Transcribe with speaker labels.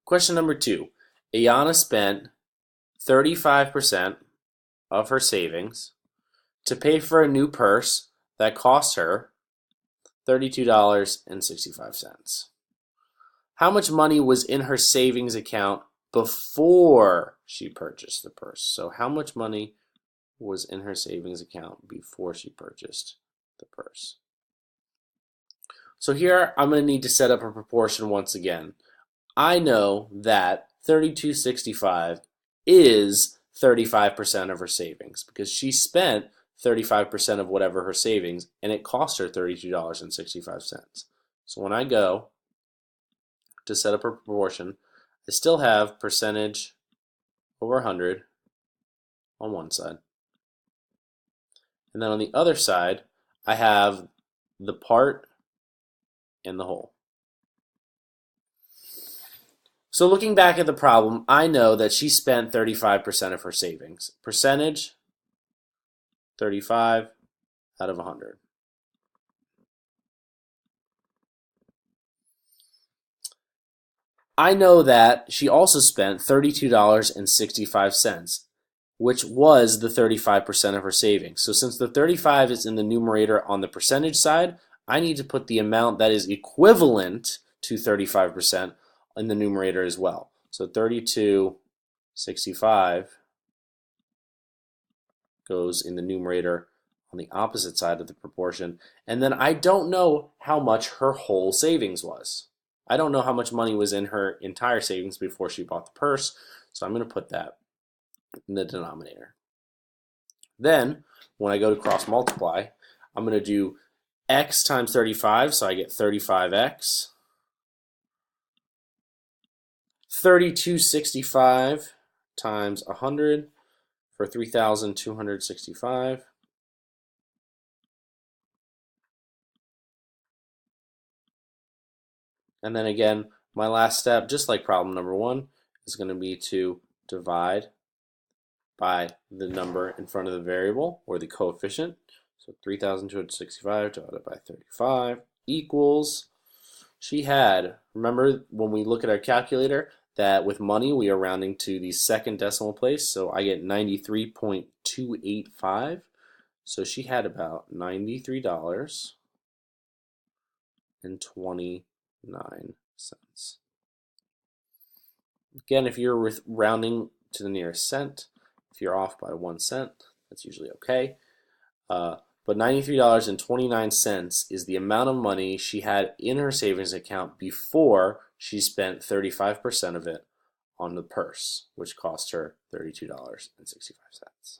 Speaker 1: Question number 2. Ayana spent 35% of her savings to pay for a new purse that cost her $32.65. How much money was in her savings account before she purchased the purse? So how much money was in her savings account before she purchased the purse? So here I'm going to need to set up a proportion once again. I know that 3265 is 35% of her savings because she spent 35% of whatever her savings and it cost her $32.65. So when I go to set up a proportion, I still have percentage over 100 on one side. And then on the other side, I have the part and the whole. So looking back at the problem, I know that she spent 35% of her savings. Percentage, 35 out of 100. I know that she also spent $32.65, which was the 35% of her savings. So since the 35 is in the numerator on the percentage side, I need to put the amount that is equivalent to 35% in the numerator as well. So 32.65 goes in the numerator on the opposite side of the proportion. And then I don't know how much her whole savings was. I don't know how much money was in her entire savings before she bought the purse, so I'm going to put that in the denominator. Then, when I go to cross multiply, I'm going to do x times 35, so I get 35x. 3265 times 100 for 3,265. And then again, my last step, just like problem number 1, is going to be to divide by the number in front of the variable, or the coefficient. So 3,265 divided by 35 equals, she had, remember when we look at our calculator, that with money we are rounding to the second decimal place, so I get 93.285. So she had about $93.29. Again, if you're rounding to the nearest cent, if you're off by 1 cent, that's usually okay. But $93.29 is the amount of money she had in her savings account before she spent 35% of it on the purse, which cost her $32.65.